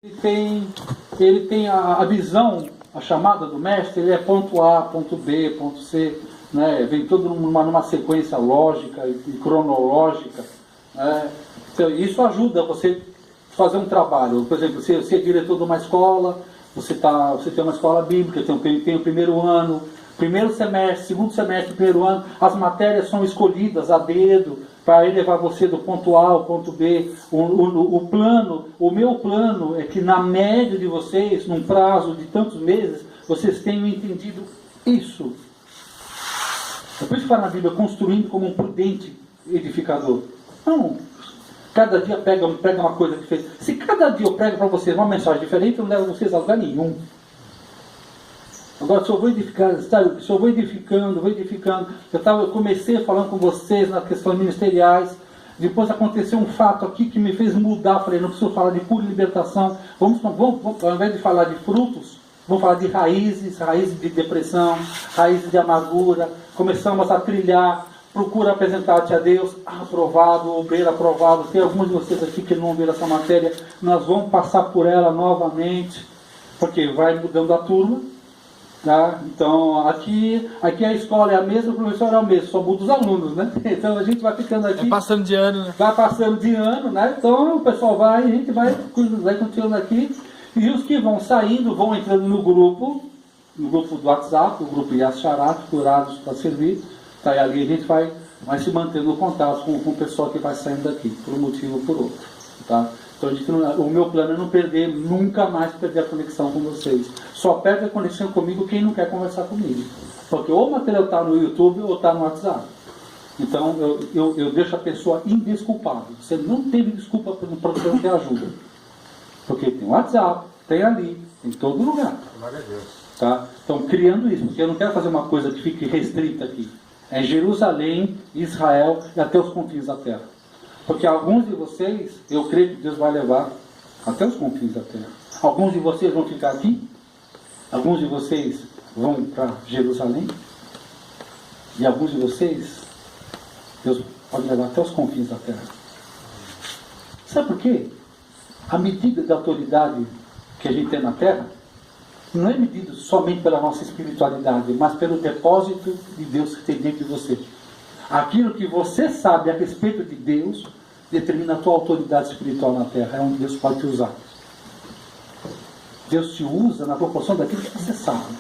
ele tem a visão, a chamada do mestre, ele é ponto A, ponto B, ponto C, né? Vem tudo numa sequência lógica e cronológica. Então, isso ajuda você a fazer um trabalho. Por exemplo, você é diretor de uma escola, você tem uma escola bíblica, tem o primeiro ano, primeiro semestre, segundo semestre, primeiro ano, as matérias são escolhidas a dedo, para levar você do ponto A ao ponto B. O meu plano é que na média de vocês, num prazo de tantos meses, vocês tenham entendido isso. É por isso que fala na Bíblia, construindo como um prudente edificador. Não, cada dia pega uma coisa diferente. Se cada dia eu prego para vocês uma mensagem diferente, eu não levo vocês a lugar nenhum. Agora, se eu vou edificando, vou edificando. Eu comecei falando com vocês nas questões ministeriais. Depois aconteceu um fato aqui que me fez mudar. Falei, não preciso falar de pura libertação. Vamos, ao invés de falar de frutos, vamos falar de raízes de depressão, raízes de amargura. Começamos a trilhar. Procura apresentar-te a Deus, aprovado, obreiro aprovado. Tem alguns de vocês aqui que não viram essa matéria. Nós vamos passar por ela novamente, porque vai mudando a turma. Tá? Então, aqui a escola é a mesma, o professor é o mesmo, só muda os alunos, né? Então a gente vai ficando aqui. Vai passando de ano, né? Vai passando de ano, né? Então o pessoal a gente vai continuando aqui. E os que vão saindo, vão entrando no grupo do WhatsApp, o grupo Yasharat, Curados para Servir. Tá? E ali a gente vai se mantendo em contato com o pessoal que vai saindo daqui, por um motivo ou por outro. Tá? Então o meu plano é não perder, nunca mais perder a conexão com vocês. Só perde a conexão comigo quem não quer conversar comigo. Porque ou o material está no YouTube ou está no WhatsApp. Então eu deixo a pessoa indesculpável. Você não teve desculpa para você não ter ajuda. Porque tem o WhatsApp, tem ali, em todo lugar. Glória a Deus. Tá? Então criando isso, porque eu não quero fazer uma coisa que fique restrita aqui. É Jerusalém, Israel e até os confins da terra. Porque alguns de vocês, eu creio que Deus vai levar até os confins da terra. Alguns de vocês vão ficar aqui. Alguns de vocês vão para Jerusalém. E alguns de vocês, Deus pode levar até os confins da terra. Sabe por quê? A medida de autoridade que a gente tem na terra não é medida somente pela nossa espiritualidade, mas pelo depósito de Deus que tem dentro de você. Aquilo que você sabe a respeito de Deus determina a tua autoridade espiritual na terra. É onde Deus pode te usar. Deus te usa na proporção daquilo que você sabe.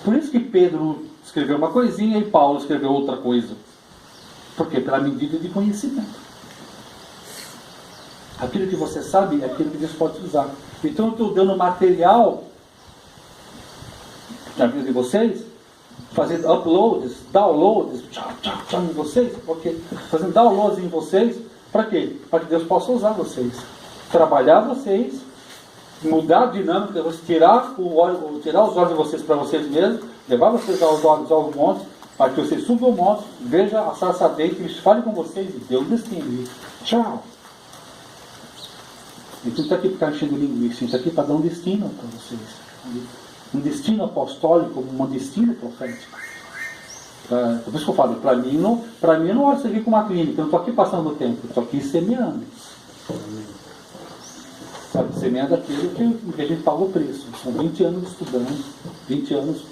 Por isso que Pedro escreveu uma coisinha e Paulo escreveu outra coisa. Por quê? Pela medida de conhecimento. Aquilo que você sabe é aquilo que Deus pode te usar. Então eu estou dando material na vida de vocês, fazendo uploads, downloads, em vocês, porque fazendo downloads em vocês, para quê? Para que Deus possa usar vocês, trabalhar vocês, mudar a dinâmica, tirar os olhos de vocês para vocês mesmos, levar vocês aos olhos aos montes, para que vocês subam o monte, veja a sarça ardente, eles falem com vocês e Deus destino. Tchau! A gente não está aqui para ficar enchendo linguiça, a gente está aqui para dar um destino para vocês. Um destino apostólico, um destino profético. Por isso que eu falo, para mim não vai servir como uma clínica, eu não estou aqui passando o tempo, eu estou aqui semeando. Sabe, semeando aquilo que a gente paga o preço. São 20 anos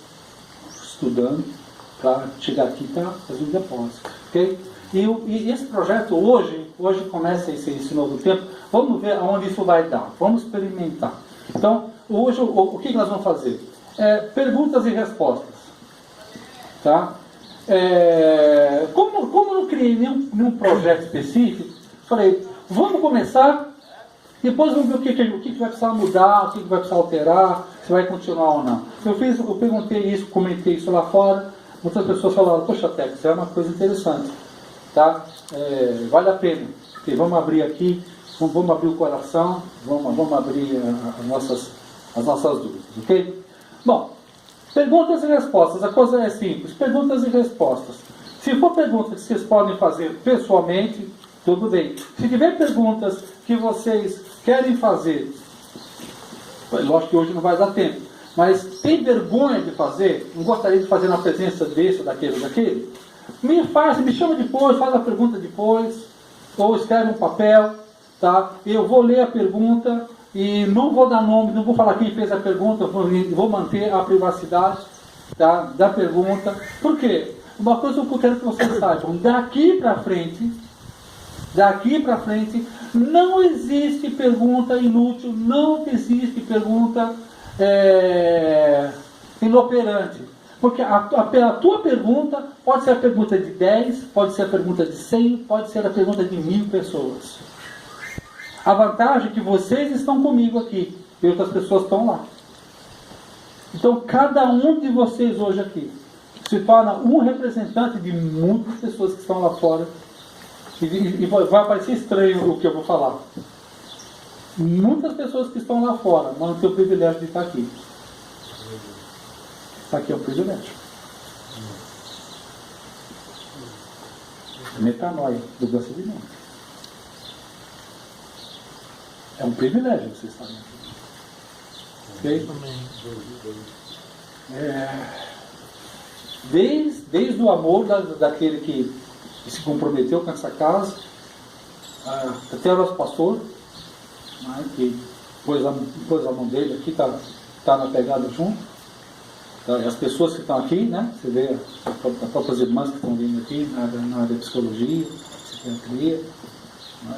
estudando para chegar aqui e fazer um depósito. Okay? E esse projeto hoje começa esse novo tempo, vamos ver aonde isso vai dar, vamos experimentar. Então, hoje o que nós vamos fazer? Perguntas e respostas. Tá? Como eu não criei nenhum projeto específico, falei, vamos começar, depois vamos ver o que vai precisar mudar, o que vai precisar alterar, se vai continuar ou não. Eu perguntei isso, comentei isso lá fora, muitas pessoas falaram, poxa, Tex, isso é uma coisa interessante. Tá? Vale a pena. Okay, vamos abrir aqui, vamos abrir o coração, vamos abrir as nossas dúvidas. Ok? Bom, perguntas e respostas. A coisa é simples. Perguntas e respostas. Se for perguntas que vocês podem fazer pessoalmente, tudo bem. Se tiver perguntas que vocês querem fazer, lógico que hoje não vai dar tempo, mas tem vergonha de fazer, não gostaria de fazer na presença desse, daquele, me chama depois, faz a pergunta depois, ou escreve um papel, tá? Eu vou ler a pergunta e não vou dar nome, não vou falar quem fez a pergunta, vou manter a privacidade da pergunta. Por quê? Uma coisa eu quero que vocês saibam, daqui para frente, não existe pergunta inútil, não existe pergunta inoperante. Porque a tua pergunta pode ser a pergunta de 10, pode ser a pergunta de 100, pode ser a pergunta de 1000 pessoas. A vantagem é que vocês estão comigo aqui e outras pessoas estão lá. Então cada um de vocês hoje aqui se torna um representante de muitas pessoas que estão lá fora. E vai parecer estranho o que eu vou falar. Muitas pessoas que estão lá fora não têm o privilégio de estar aqui. Estar aqui é um privilégio. Metanoia, mudança de mente. É um privilégio vocês estarem aqui. Okay? Desde o amor daquele que se comprometeu com essa casa, até o nosso pastor, né, que pôs a mão dele aqui, está na pegada junto. As pessoas que estão aqui, né, você vê as próprias irmãs que estão vindo aqui na área de psicologia, psiquiatria, né,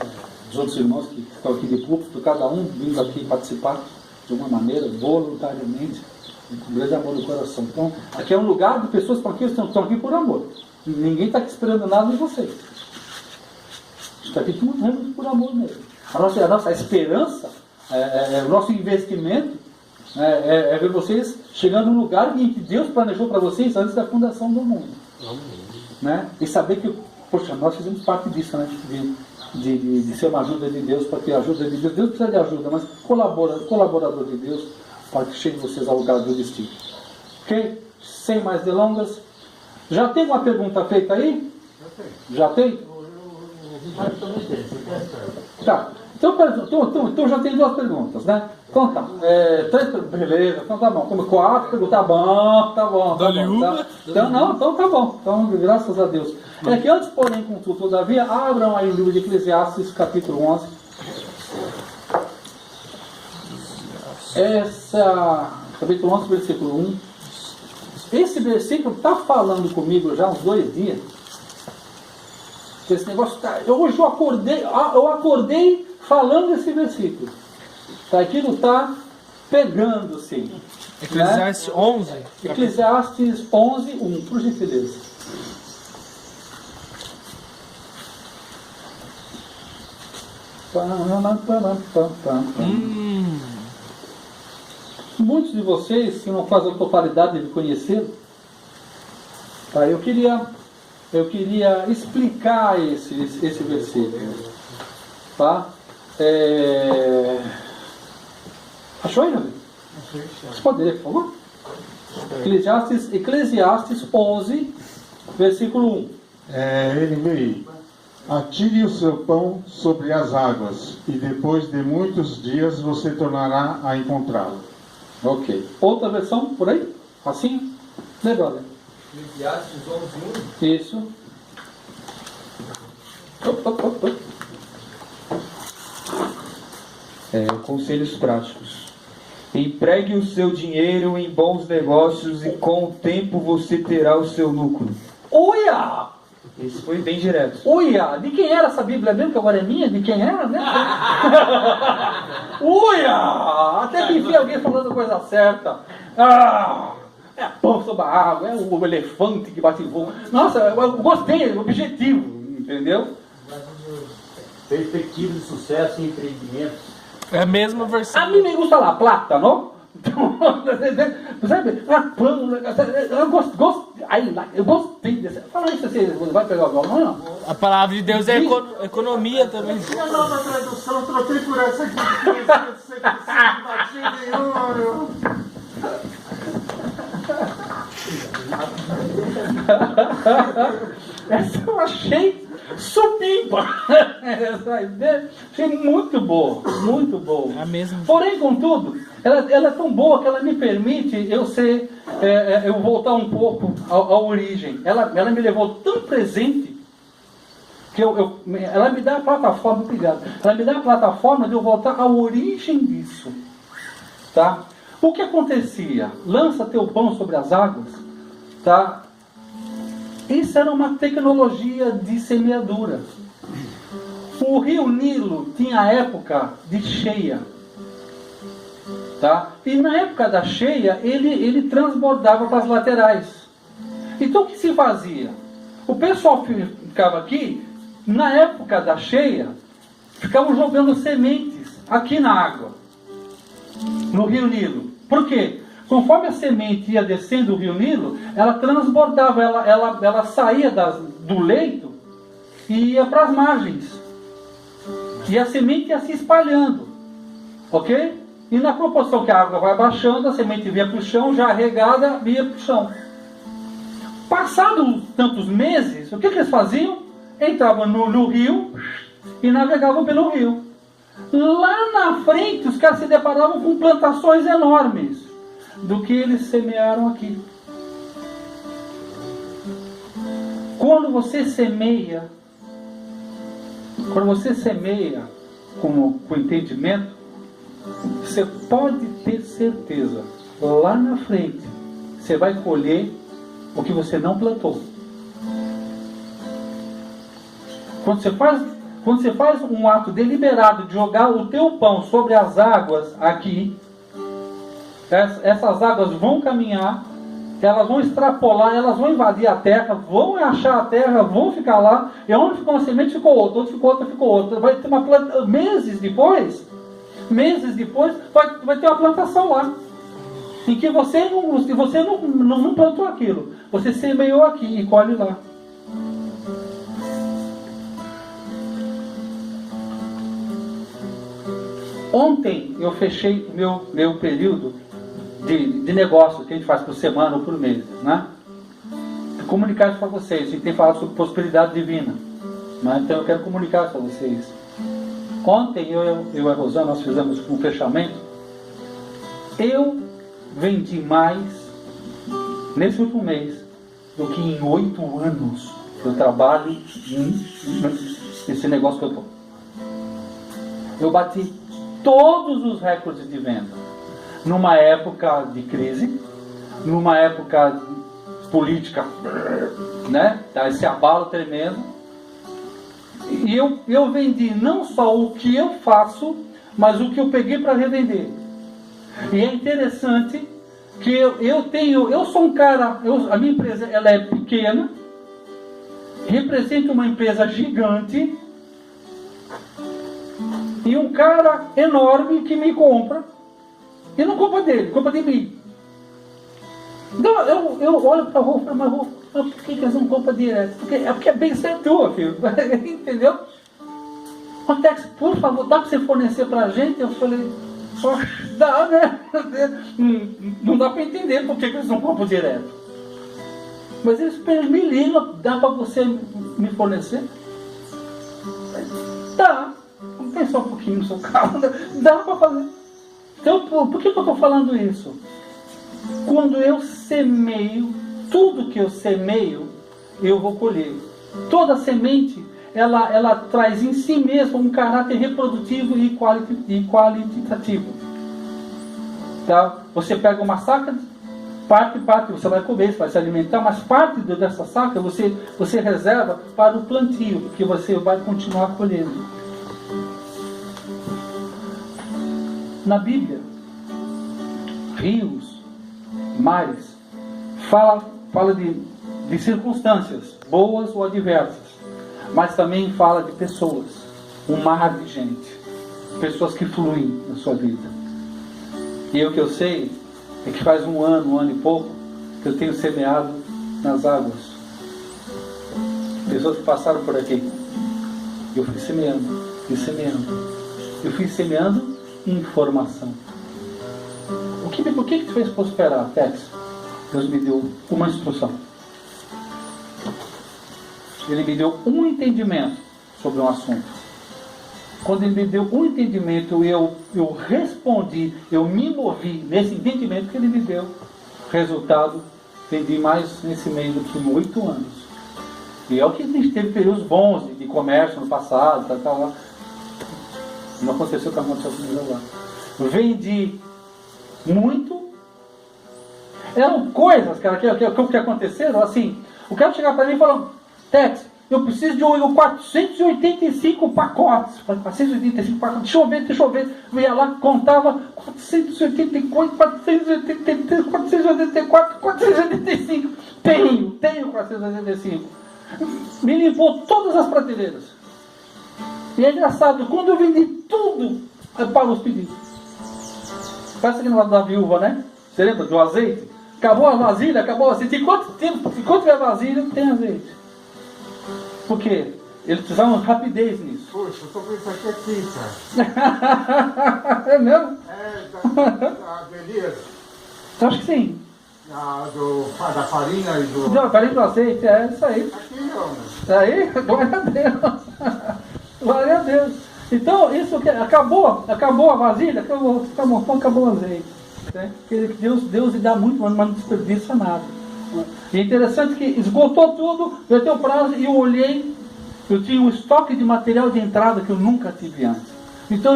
os outros irmãos que estão aqui de púlpito, cada um vindo aqui participar de uma maneira, voluntariamente, com grande amor no coração. Então, aqui é um lugar de pessoas que estão aqui por amor. Ninguém está aqui esperando nada de vocês. A gente está aqui por amor mesmo. A nossa esperança, o nosso investimento é ver vocês chegando no lugar em que Deus planejou para vocês antes da fundação do mundo. Né? E saber que, poxa, nós fizemos parte disso, né? De ser uma ajuda de Deus, para ter ajuda de Deus. Deus precisa de ajuda, mas colaborador de Deus, para que chegue vocês ao lugar do destino. Ok? Sem mais delongas. Já tem uma pergunta feita aí? Já tem? Tá. Então já tem 2 perguntas, né? Então tá. 3, beleza, então tá bom. Como 4 perguntas, tá bom. Tá. Então tá bom. Então, graças a Deus. É que antes, porém, contudo, todavia, abram aí o livro de Eclesiastes, capítulo 11. Capítulo 11, versículo 1. Esse versículo está falando comigo já há uns 2 dias. Esse negócio hoje eu acordei falando esse versículo. Aquilo está pegando, sim. Eclesiastes, né? 11. Eclesiastes 11, 1, por gentileza. Muitos de vocês que não fazem a totalidade de conhecê-lo, tá? Eu queria explicar esse versículo, tá? Achou aí, Davi? Você pode ler, por favor? Eclesiastes 11, versículo 1. Ele meio: atire o seu pão sobre as águas, e depois de muitos dias você tornará a encontrá-lo. Ok. Outra versão por aí? Assim? Lê, brother. Eclesiastes 11:1. Isso. Conselhos práticos. Empregue o seu dinheiro em bons negócios e com o tempo você terá o seu lucro. Uia! Isso foi bem direto. Uia! De quem era essa Bíblia mesmo? Que agora é minha? De quem era, né? Uia! Até que enfim alguém falando a coisa certa. É pão sobre a água, é o elefante que bate em voo. Nossa, eu gostei, é o objetivo, entendeu? Perspectiva de sucesso e empreendimentos. É a mesma versão. A mim me gusta la plata, não? Sabe? Eu gostei dessa. Fala isso, você vai pegar o violão, não? A palavra de Deus é economia também. E a nova tradução, troquei por essa aqui. Essa eu achei supimpa. Achei muito boa, muito boa. É a mesma. Porém, contudo, ela é tão boa que ela me permite eu voltar um pouco à origem. Ela me levou tão presente Que ela me dá a plataforma, obrigado. Ela me dá a plataforma de eu voltar à origem disso. Tá? O que acontecia? Lança teu pão sobre as águas. Tá? Isso era uma tecnologia de semeadura. O rio Nilo tinha a época de cheia. Tá? E na época da cheia, ele transbordava para as laterais. Então o que se fazia? O pessoal ficava aqui, na época da cheia, ficavam jogando sementes aqui na água, no rio Nilo. Por quê? Conforme a semente ia descendo o rio Nilo, ela transbordava, ela saía do leito e ia para as margens. E a semente ia se espalhando. Ok? E na proporção que a água vai baixando, a semente vinha para o chão, já regada, vinha para o chão. Passados tantos meses, o que eles faziam? Entravam no rio e navegavam pelo rio. Lá na frente, os caras se deparavam com plantações enormes do que eles semearam aqui. Quando você semeia com entendimento, você pode ter certeza, lá na frente, você vai colher o que você não plantou. Quando você faz um ato deliberado de jogar o teu pão sobre as águas aqui, essas águas vão caminhar, elas vão extrapolar, elas vão invadir a terra, vão achar a terra, vão ficar lá, e onde ficou uma semente ficou outra, onde ficou outra, ficou outra. Vai ter uma planta, meses depois, vai ter uma plantação lá. Em que você não plantou aquilo. Você semeou aqui e colhe lá. Ontem eu fechei meu período de negócio que a gente faz por semana ou por mês, né? Comunicar isso para vocês. A gente tem falado sobre prosperidade divina, né? Então eu quero comunicar isso para vocês. Ontem eu e a Rosana, nós fizemos um fechamento. Eu vendi mais nesse último mês do que em 8 anos eu trabalho nesse negócio que eu estou. Eu bati todos os recordes de venda numa época de crise, numa época política, né? Tá, esse abalo tremendo. E eu vendi não só o que eu faço, mas o que eu peguei para revender. E é interessante que eu sou um cara, a minha empresa ela é pequena, representa uma empresa gigante, e um cara enorme que me compra, e não compra dele, compra de mim. Então eu olho para a Rô e falo, mas Rô, por que eles não compram direto? Porque é bem ser tua, filho. Entendeu? Contex, por favor, dá para você fornecer para a gente? Eu falei, dá, né? Não dá para entender por que eles não compram direto. Mas eles me ligam, dá para você me fornecer? Dá. Pensa um pouquinho no seu carro, dá para fazer. Então, por que eu estou falando isso? Quando eu semeio, tudo que eu semeio, eu vou colher. Toda semente, ela traz em si mesma um caráter reprodutivo e qualitativo. Tá? Você pega uma saca, parte, você vai comer, você vai se alimentar, mas parte dessa saca você reserva para o plantio, porque você vai continuar colhendo. Na Bíblia, rios, mares, fala de circunstâncias, boas ou adversas, mas também fala de pessoas, um mar de gente, pessoas que fluem na sua vida. E o que eu sei é que faz um ano e pouco, que eu tenho semeado nas águas. Pessoas que passaram por aqui. Eu fui semeando. Eu fui semeando informação. O que te fez prosperar, Tex? Deus me deu uma instrução. Ele me deu um entendimento sobre um assunto. Quando ele me deu um entendimento, eu respondi, eu me movi nesse entendimento que ele me deu. Resultado, vendi mais nesse meio do que em 8 anos. E é o que a gente teve períodos bons de comércio no passado, tal. Não aconteceu o que aconteceu comigo agora. Vendi muito. Eram coisas, cara, que aconteceram assim. O cara chegava para mim e falou: Tex, eu preciso de 485 pacotes. 485 pacotes. Deixa eu ver. Eu ia lá, contava 484, 483, 484, 485. Tenho 485. Me limpou todas as prateleiras. E é engraçado, quando eu vendi tudo, eu pago os pedidos. Parece aquele lado da viúva, né? Você lembra do azeite? Acabou a vasilha, acabou o azeite. Enquanto tiver vasilha, tem azeite. Por quê? Eles precisavam de rapidez nisso. Poxa, eu tô com isso aqui, cara. É mesmo? Da Elias, Eu acho que sim. da farinha e do... Não, farinha do azeite, é isso aí. Aqui, homem. Isso aí, glória a Deus. Glória a Deus. Então, isso que acabou a vasilha, acabou o azeite. Né? Porque Deus lhe dá muito, mas não desperdiça nada. E é interessante que esgotou tudo, eu tenho prazo e eu olhei, eu tinha um estoque de material de entrada que eu nunca tive antes. Então,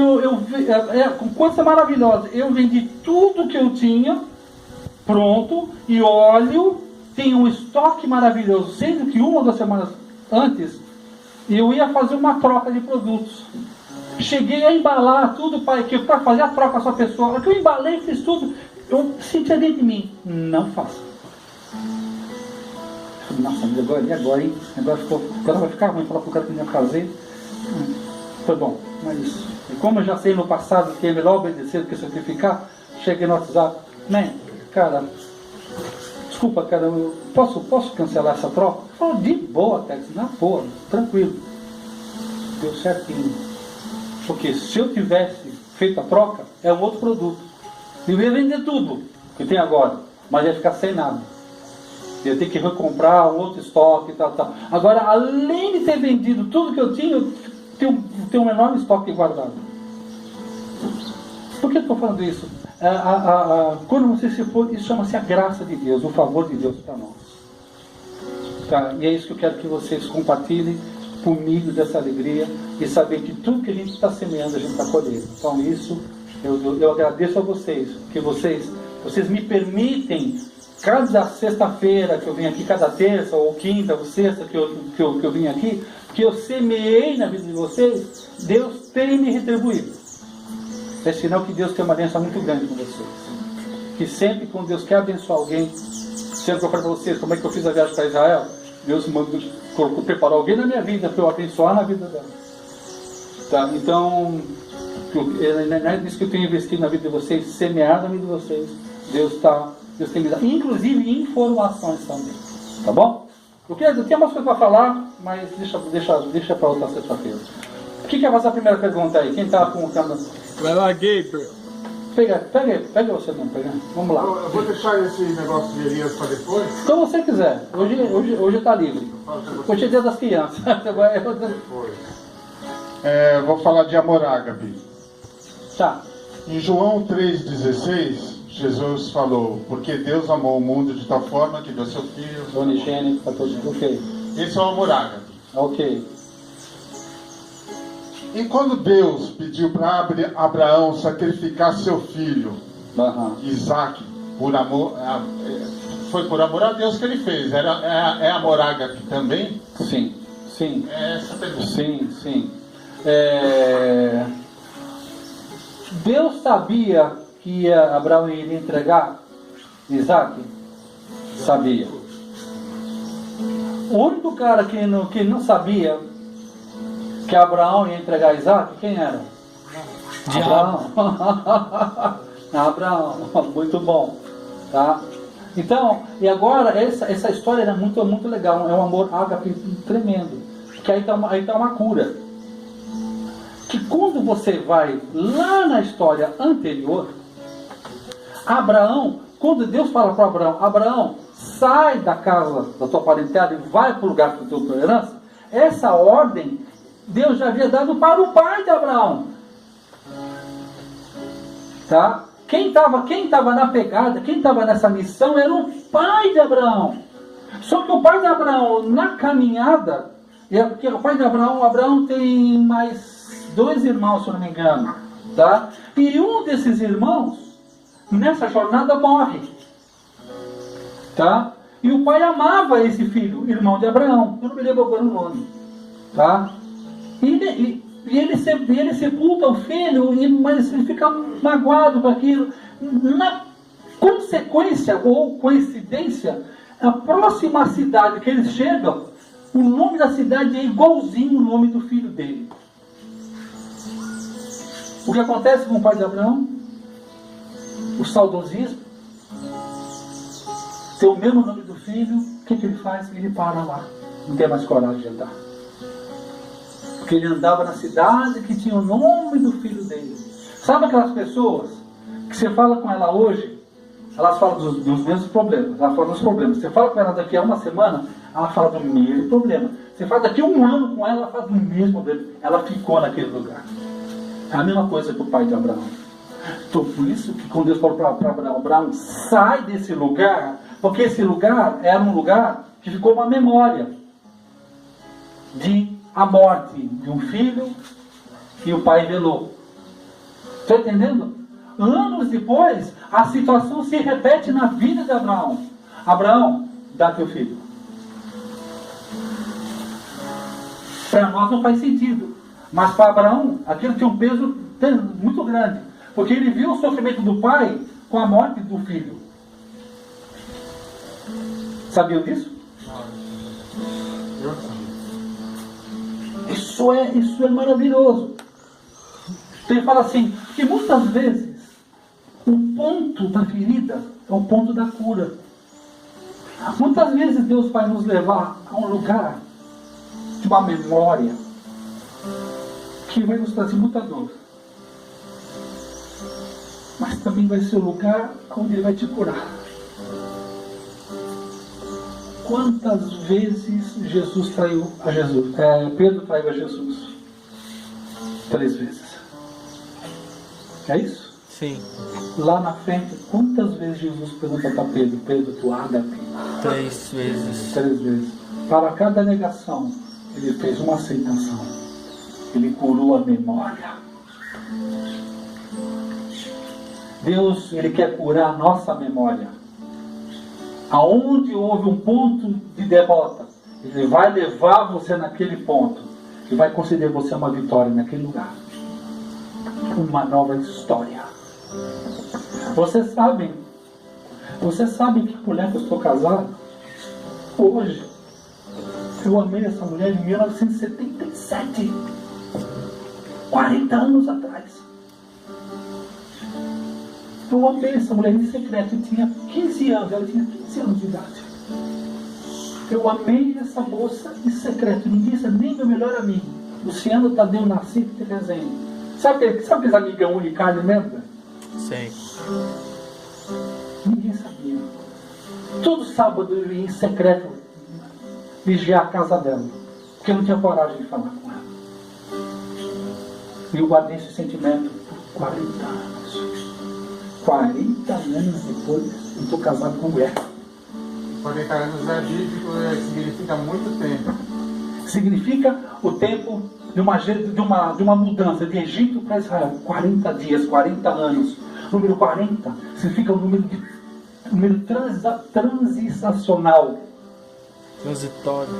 com coisa maravilhosa, eu vendi tudo que eu tinha, pronto, e olho, tinha um estoque maravilhoso, sendo que 1 ou 2 semanas antes, eu ia fazer uma troca de produtos. Cheguei a embalar tudo para fazer a troca com a sua pessoa. Que eu embalei, fiz tudo. Eu sentia dentro de mim: não faça. Nossa, e agora, hein? Agora vai ficar ruim falar para o cara que não ia fazer. Foi bom, mas como eu já sei no passado que é melhor obedecer do que sacrificar, cheguei no WhatsApp: cara, desculpa, cara, eu posso cancelar essa troca? Eu falo: de boa, Tex, na boa, tranquilo. Deu certinho. Porque se eu tivesse feito a troca, é um outro produto. Eu ia vender tudo que tem agora, mas ia ficar sem nada. Ia ter que recomprar um outro estoque e tal. Agora, além de ter vendido tudo que eu tinha, eu tenho um enorme estoque guardado. Por que eu estou falando isso? Quando você se for, isso chama-se a graça de Deus, o favor de Deus para nós. Tá? E é isso que eu quero que vocês compartilhem comigo, dessa alegria, e saber que tudo que a gente está semeando, a gente está colhendo. Então isso, eu agradeço a vocês, que vocês me permitem, cada sexta-feira que eu venho aqui, cada terça, ou quinta, ou sexta que eu vim aqui, que eu semeei na vida de vocês, Deus tem me retribuído. É sinal que Deus tem uma bênção muito grande com vocês. Que sempre quando Deus quer abençoar alguém, sempre que eu falo para vocês como é que eu fiz a viagem para Israel, Deus preparou alguém na minha vida para eu abençoar na vida dela. Tá? Então, não é isso que eu tenho investido na vida de vocês, semear na vida de vocês. Deus tem me dado, inclusive informações também. Tá bom? Eu tenho mais coisa para falar, mas deixa para outra sexta-feira. O que é a nossa primeira pergunta aí? Quem está com o câmera? Vai lá, Gabriel. Pega você não, vamos lá. Eu vou deixar esse negócio de Elias para depois? Como você quiser. Hoje está livre. Hoje é dia das crianças. Vou falar de amor ágape. Tá. Em João 3,16, Jesus falou: porque Deus amou o mundo de tal forma que deu seu Filho Unigênito para todos. Ok. Esse é o amor ágape. Ok. E quando Deus pediu para Abraão sacrificar seu filho, Isaac, por amor, foi por amor a Deus que ele fez. É amor ágape também? Sim. É essa pergunta. Sim. Deus sabia que Abraão iria entregar Isaac? Sabia. O único cara que não sabia que Abraão ia entregar Isaac, quem era? Abraão. Abraão, muito bom. Tá? Então, e agora, essa história é muito, muito legal. É um amor ágape tremendo. Que aí está uma cura. Que quando você vai lá na história anterior, Abraão, quando Deus fala para Abraão, sai da casa da tua parentela e vai para o lugar que tu tem tua herança, essa ordem Deus já havia dado para o pai de Abraão. Tá? Quem estava na pegada, quem estava nessa missão era o pai de Abraão. Só que o pai de Abraão, na caminhada, porque o pai de Abraão tem mais 2 irmãos, se eu não me engano, tá? E um desses irmãos, nessa jornada, morre, tá? E o pai amava esse filho, irmão de Abraão, eu não me lembro agora o nome, tá? E ele sepulta o filho, mas ele fica magoado com aquilo. Na consequência ou coincidência, a próxima cidade que eles chegam, o nome da cidade é igualzinho o nome do filho dele. O que acontece com o pai de Abraão? O saudosismo. Tem o mesmo nome do filho, o que ele faz? Ele para lá. Não tem mais coragem de andar. Porque ele andava na cidade que tinha o nome do filho dele. Sabe aquelas pessoas que você fala com ela hoje, elas falam dos mesmos problemas, ela fala dos problemas. Você fala com ela daqui a uma semana, ela fala do mesmo problema. Você fala daqui a um ano com ela, ela fala do mesmo problema. Ela ficou naquele lugar. É a mesma coisa que o pai de Abraão. Então, por isso que quando Deus falou para Abraão, Abraão, sai desse lugar, porque esse lugar era um lugar que ficou uma memória de a morte de um filho que o pai velou. Está entendendo? Anos depois, a situação se repete na vida de Abraão. Abraão, dá teu filho. Para nós não faz sentido. Mas para Abraão, aquilo tinha um peso muito grande. Porque ele viu o sofrimento do pai com a morte do filho. Sabiam disso? Isso é maravilhoso. Então ele fala assim, que muitas vezes o ponto da ferida é o ponto da cura. Muitas vezes Deus vai nos levar a um lugar de uma memória que vai nos trazer muita dor. Mas também vai ser o lugar onde Ele vai te curar. Quantas vezes Jesus traiu a Jesus? Pedro traiu a Jesus? 3 vezes. É isso? Sim. Lá na frente, quantas vezes Jesus pergunta para Pedro, Pedro, tu ágape? 3 vezes. 3 vezes. Para cada negação, Ele fez uma aceitação. Ele curou a memória. Deus, Ele quer curar a nossa memória. Aonde houve um ponto de derrota, Ele vai levar você naquele ponto e vai conceder você uma vitória naquele lugar. Uma nova história. Vocês sabem que mulher que eu estou casado, hoje, eu amei essa mulher em 1977, 40 anos atrás. Eu amei essa mulher em secreto, eu tinha 15 anos, ela tinha 15 anos de idade. Eu amei essa moça em secreto, ninguém sabe, nem meu melhor amigo, Luciano Tadeu Nascimento de Resenha. Sabe aqueles amigão Unicarne, lembra? Sim. Ninguém sabia. Todo sábado eu ia em secreto vigiar a casa dela, porque eu não tinha coragem de falar com ela. E eu guardei esse sentimento por 40 anos. 40 anos depois, eu estou casado com mulher. 40 anos é bíblico, significa muito tempo. Significa o tempo de uma mudança de Egito para Israel. 40 dias, 40 anos. Número 40 significa um número transicional. Transitório.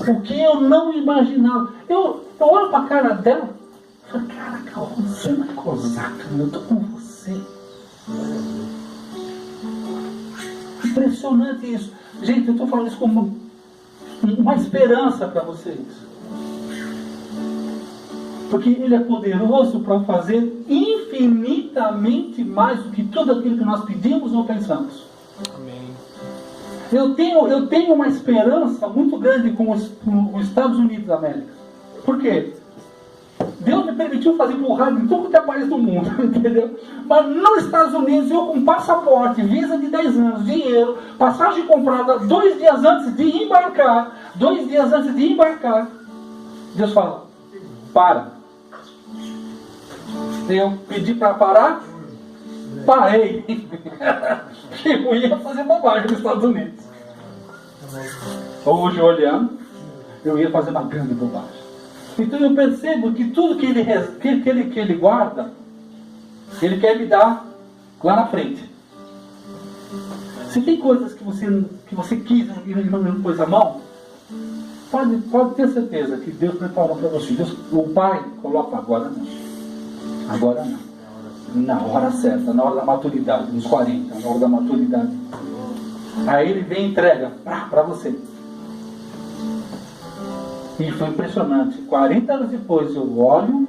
O que eu não imaginava. Eu olho para a cara dela e falo, caraca, você não é cosaca, eu estou com você. Impressionante isso. Gente, eu estou falando isso como uma esperança para vocês. Porque Ele é poderoso para fazer infinitamente mais do que tudo aquilo que nós pedimos ou pensamos. Amém. Eu tenho uma esperança muito grande com os Estados Unidos da América. Por quê? Deus me permitiu fazer empurrado em todo que é país do mundo, entendeu? Mas nos Estados Unidos, eu com passaporte, visa de 10 anos, dinheiro, passagem comprada 2 dias antes de embarcar, Deus fala, para. Eu pedi para parar, parei. Eu ia fazer bobagem nos Estados Unidos. Hoje, olhando, eu ia fazer uma grande bobagem. Então eu percebo que tudo que ele guarda, ele quer me dar lá na frente. Se tem coisas que você quis e não pôs a mão, pode ter certeza que Deus preparou para você. O Pai coloca agora não. Agora não. Na hora certa, na hora da maturidade, nos 40, na hora da maturidade. Aí ele vem e entrega para você. E foi impressionante. 40 anos depois eu olho,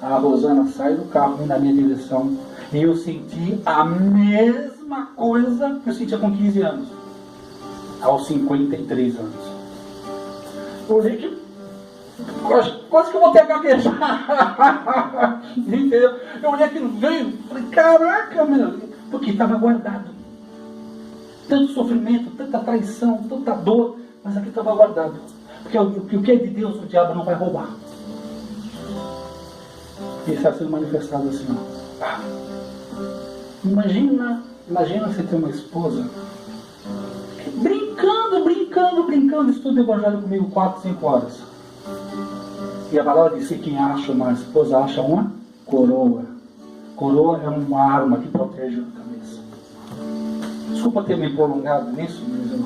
a Rosana sai do carro, vem na minha direção, e eu senti a mesma coisa que eu sentia com 15 anos. Aos 53 anos. Eu olhei que quase que eu vou ter a gaguejar. Entendeu? Eu olhei aquilo, veio, falei, caraca, meu, porque estava guardado. Tanto sofrimento, tanta traição, tanta dor, mas aqui estava guardado. Porque o que é de Deus, o diabo não vai roubar. E está sendo manifestado assim, ó. Imagina você ter uma esposa que brincando, estuda o evangelho comigo 4, 5 horas. E a palavra diz que quem acha uma esposa acha uma coroa. Coroa é uma arma que protege a cabeça. Desculpa ter me prolongado nisso, mas eu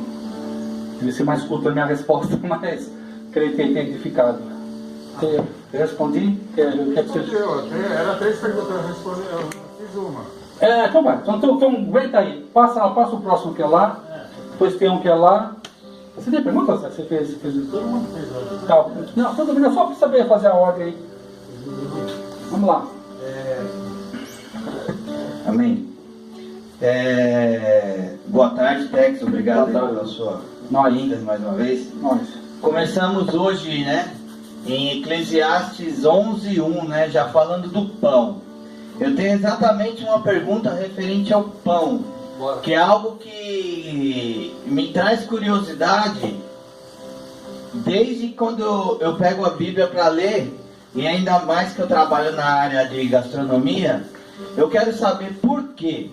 devia ser mais curta a minha resposta, mas creio ter edificado. Eu respondi? Era 3 perguntas, eu respondi, eu fiz uma. Então vai, então aguenta aí. Passa o próximo que é lá, depois tem um que é lá. Você tem pergunta? Você fez? Todo mundo fez hoje. Tá. Não, todo mundo, só para saber fazer a ordem aí. Vamos lá. Amém. Boa tarde, Tex. Obrigado pela sua vinda mais uma vez. Nós. Começamos hoje, né, em Eclesiastes 11:1, né, já falando do pão. Eu tenho exatamente uma pergunta referente ao pão, que é algo que me traz curiosidade desde quando eu pego a Bíblia para ler, e ainda mais que eu trabalho na área de gastronomia. Eu quero saber por que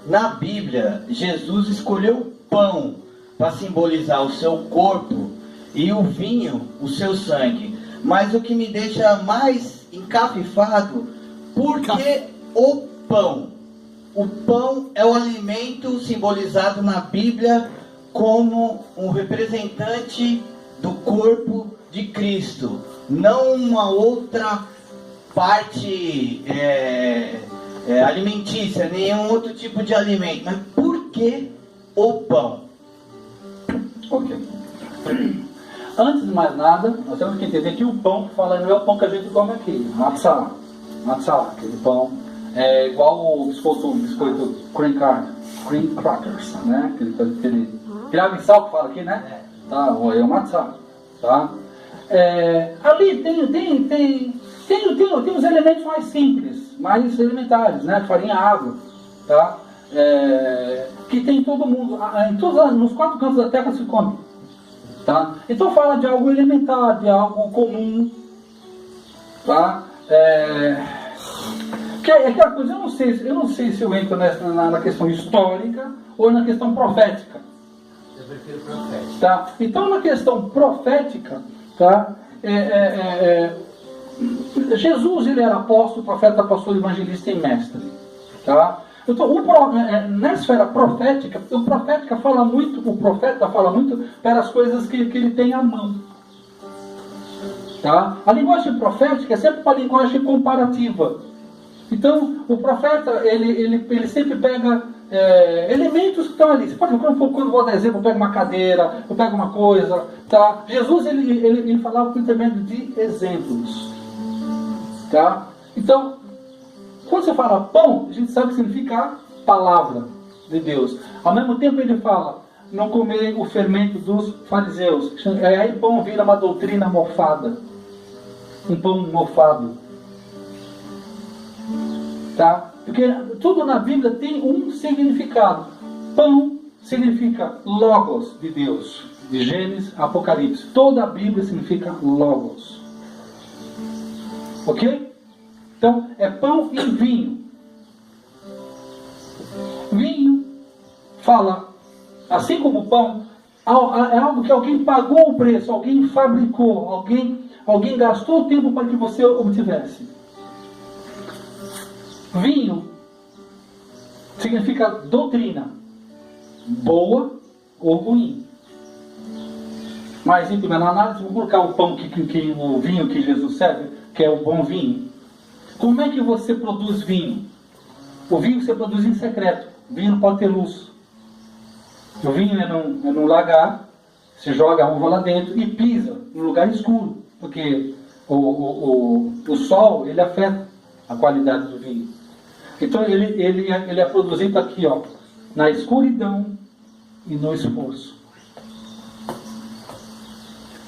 na Bíblia Jesus escolheu o pão para simbolizar o seu corpo e o vinho, o seu sangue. Mas o que me deixa mais encafifado, por que o pão? O pão é o alimento simbolizado na Bíblia como um representante do corpo de Cristo, não uma outra parte alimentícia, nenhum outro tipo de alimento. Mas por que o pão? Ok. Antes de mais nada, nós temos que entender que o pão que fala não é o pão que a gente come aqui. Matzah, aquele pão é igual o biscoito cream crackers, né? Aquele água e sal que fala aqui, né? Tá, é o matzah, tá? Ali tem os elementos mais simples, mais elementares, né? Farinha, água, tá? Que tem em todo mundo, nos 4 cantos da terra se come, tá? Então fala de algo elementar, de algo comum, tá? Que é aquela coisa, eu não sei se eu entro na questão histórica ou na questão profética. Eu prefiro profética. Tá? Então, na questão profética, tá? Jesus, ele era apóstolo, profeta, pastor, evangelista e mestre. Tá? Então, na esfera profética, o profeta fala muito para as coisas que ele tem à mão. Tá? A linguagem profética é sempre uma linguagem comparativa. Então, o profeta, ele sempre pega elementos que estão ali. Você pode ver, quando eu vou dar exemplo, eu pego uma cadeira, eu pego uma coisa. Tá? Jesus, ele falava por intermédio de exemplos. Tá? Então, quando você fala pão, a gente sabe que significa palavra de Deus. Ao mesmo tempo, ele fala, não comer o fermento dos fariseus. Aí pão vira uma doutrina mofada. Um pão mofado. Tá? Porque tudo na Bíblia tem um significado. Pão significa logos de Deus, de Gênesis a Apocalipse. Toda a Bíblia significa logos. Ok? Então é pão e vinho. fala, assim como o pão, é algo que alguém pagou o preço, alguém fabricou, alguém gastou o tempo para que você obtivesse. Vinho significa doutrina, boa ou ruim. Mas em primeira análise, vou colocar o pão o vinho que Jesus serve, que é o bom vinho. Como é que você produz vinho? O vinho você produz em secreto. O vinho não pode ter luz. O vinho é num lagar, você joga a uva lá dentro e pisa no lugar escuro, porque o sol ele afeta a qualidade do vinho. Então ele é produzido aqui, ó, na escuridão e no esforço.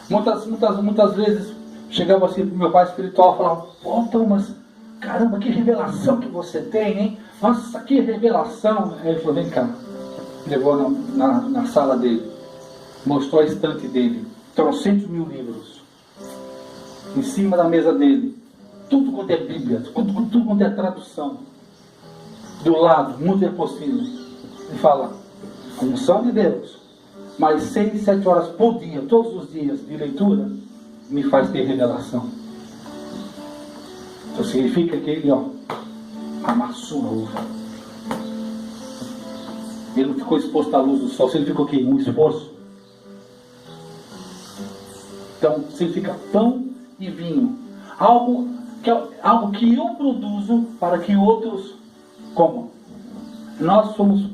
Muitas vezes chegava assim para o meu pai espiritual e falava: "Pô, Thomas, caramba, que revelação que você tem, hein? Nossa, que revelação!" Aí ele falou: "Vem cá." Levou na sala dele, mostrou a estante dele, 300.000 livros em cima da mesa dele, tudo quanto é Bíblia, tudo quanto é tradução, do lado, muito é possível. Ele fala: "A unção de Deus, mais 6, 7 horas por dia, todos os dias de leitura, me faz ter revelação." Então significa que ele, ó, amassou a uva. Ele não ficou exposto à luz do sol. Significa o quê? Um esforço. Então significa pão e vinho. Algo que eu produzo para que outros comam. Nós somos,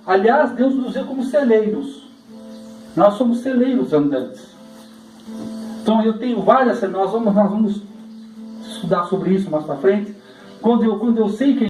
aliás, Deus nos vê como celeiros. Nós somos celeiros andantes. Então eu tenho várias, nós vamos estudar sobre isso mais para frente. Quando eu sei que